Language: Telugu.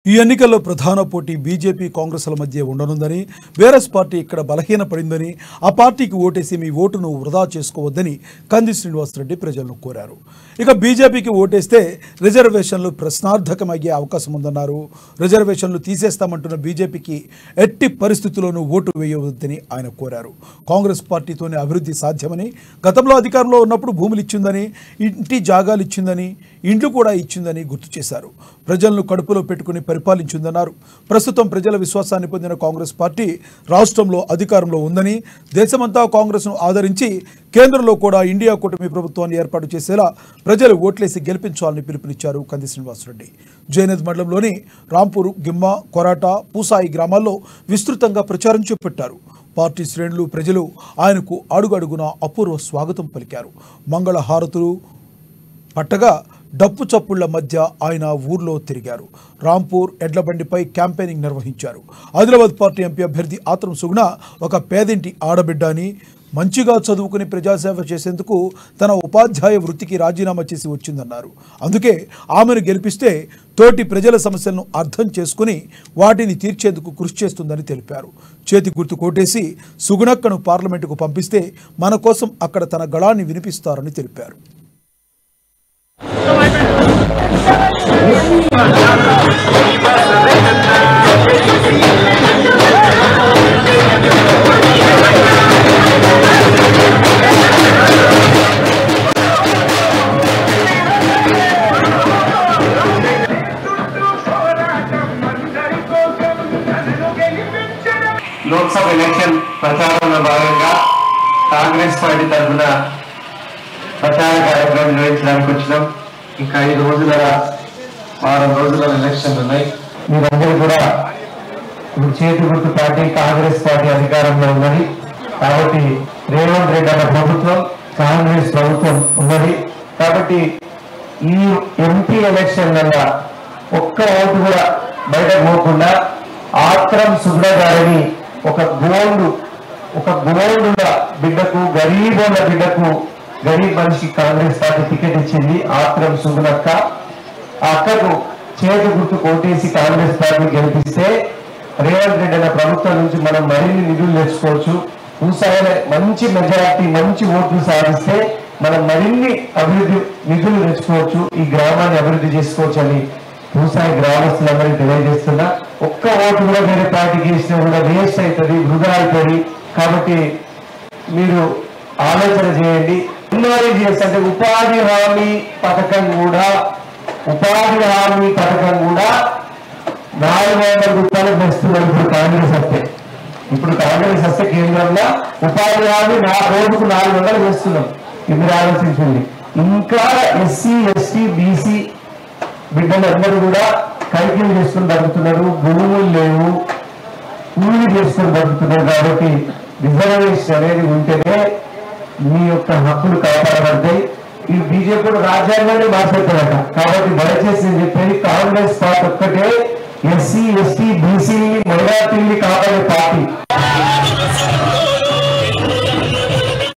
ఈ ఎన్నికల్లో ప్రధాన పోటీ బీజేపీ కాంగ్రెస్ల మధ్య ఉండనుందని, బీఆర్ఎస్ పార్టీ ఇక్కడ బలహీనపడిందని, ఆ పార్టీకి ఓటేసి మీ ఓటును వృధా చేసుకోవద్దని కంది శ్రీనివాసరెడ్డి ప్రజలను కోరారు. ఇక బీజేపీకి ఓటేస్తే రిజర్వేషన్లు ప్రశ్నార్థకమయ్యే అవకాశం ఉందన్నారు. రిజర్వేషన్లు తీసేస్తామంటున్న బీజేపీకి ఎట్టి పరిస్థితుల్లోనూ ఓటు వేయవద్దని ఆయన కోరారు. కాంగ్రెస్ పార్టీతోనే అభివృద్ధి సాధ్యమని, గతంలో అధికారంలో ఉన్నప్పుడు భూములు ఇచ్చిందని, ఇంటి జాగాలు ఇచ్చిందని, ఇండ్లు కూడా ఇచ్చిందని గుర్తు చేశారు. ప్రజలను కడుపులో పెట్టుకుని పరిపాలించిందన్నారు. ప్రస్తుతం ప్రజల విశ్వాసాన్ని పొందిన కాంగ్రెస్ పార్టీ రాష్ట్రంలో అధికారంలో ఉందని, దేశమంతా కాంగ్రెస్ను ఆదరించి కేంద్రంలో కూడా ఇండియా కూటమి ప్రభుత్వాన్ని ఏర్పాటు చేసేలా ప్రజలు ఓట్లేసి గెలిపించాలని పిలుపునిచ్చారు కంది శ్రీనివాసరెడ్డి. జైనద్ మండలంలోని రాంపూర్, గిమ్మ, కొరాట, పూసాయి గ్రామాల్లో విస్తృతంగా ప్రచారం చేపట్టారు. పార్టీ శ్రేణులు, ప్రజలు ఆయనకు అడుగడుగునా అపూర్వ స్వాగతం పలికారు. మంగళ హారతులు పట్టగా డప్పు చప్పుళ్ల మధ్య ఆయన ఊర్లో తిరిగారు. రాంపూర్ ఎడ్లబండిపై క్యాంపెయినింగ్ నిర్వహించారు. ఆదిలాబాద్ పార్టీ ఎంపీ అభ్యర్థి ఆత్రం సుగుణ ఒక పేదింటి ఆడబిడ్డ అని, మంచిగా చదువుకుని ప్రజాసేవ చేసేందుకు తన ఉపాధ్యాయ వృత్తికి రాజీనామా చేసి వచ్చిందన్నారు. అందుకే ఆమెను గెలిపిస్తే తోటి ప్రజల సమస్యలను అర్థం చేసుకుని వాటిని తీర్చేందుకు కృషి చేస్తుందని తెలిపారు. చేతి గుర్తు కోటేసి సుగుణక్కను పార్లమెంటుకు పంపిస్తే మన కోసం అక్కడ తన గళాన్ని వినిపిస్తారని తెలిపారు. లోక్సభ ఎలక్షన్ ప్రచారంలో భాగంగా కాంగ్రెస్ పార్టీ తరఫున ప్రచార కార్యక్రమం నిర్వహించడానికి వచ్చినాం. ఇంకా 5 రోజుల 6 రోజుల ఎలక్షన్లు ఉన్నాయి. మీరందరూ కూడా ఇప్పుడు చేతి గుర్తు పార్టీ కాంగ్రెస్ పార్టీ అధికారంలో ఉన్నది కాబట్టి, రేవంత్ రెడ్డి అన్న ప్రభుత్వం కాంగ్రెస్ ప్రభుత్వం ఉన్నది కాబట్టి, ఈ ఎంపీ ఎలక్షన్లలో ఒక్క ఓటు కూడా బయటకు పోకుండా ఆత్రం సుగుణ గారిని ఒక గోల్డ్ బిడ్డకు, గరీబోళ్ళ బిడ్డకు, గరీబ్ మనిషి కాంగ్రెస్ పార్టీ టికెట్ ఇచ్చింది. ఆత్రం సుగుణక్క, ఆ అక్కకు చేతి గుర్తు కోటేసి కాంగ్రెస్ పార్టీ గెలిపిస్తే రేవంత్ రెడ్డి అన్న ప్రభుత్వం నుంచి మనం మరిన్ని నిధులు తెచ్చుకోవచ్చు. పూసాయిలో మంచి మెజారిటీ, మంచి ఓట్లు సాధిస్తే మనం మరిన్ని అభివృద్ధి నిధులు తెచ్చుకోవచ్చు, ఈ గ్రామాన్ని అభివృద్ధి చేసుకోవచ్చు అని పూసాయి గ్రామస్తులందరికీ తెలియజేస్తున్నా. ఒక్క ఓటు కూడా వేరే పార్టీకి ఇచ్చినా కూడా వేస్ట్ అవుతుంది, వృధా అవుతుంది. కాబట్టి మీరు ఆలోచన చేయండి. ఎన్ఆర్ఈజీఎస్ అంటే ఉపాధి హామీ పథకం కూడా 400 రూపాయలు వేస్తున్నారు. ఇప్పుడు కాంగ్రెస్ వస్తే కేంద్రంలో ఉపాధి హామీ రోజుకు 400 వేస్తున్నాం. ఇది ఆలోచించండి. ఇంకా ఎస్సీ, ఎస్టీ, బీసీ బిడ్డలందరూ కూడా కైకిలు చేసుకుని బతుకుతున్నారు. భూములు లేవు, కూలీ చేసుకుని బతుకుతున్నారు. కాబట్టి రిజర్వేషన్ అనేది ఉంటేనే మీ యొక్క హక్కులు కాపాడబడతాయి. ఈ బీజేపీ రాజ్యాంగాన్ని మార్చేస్తారట. కాబట్టి దయచేసి నేను చెప్పేది, కాంగ్రెస్ పార్టీ ఒక్కటే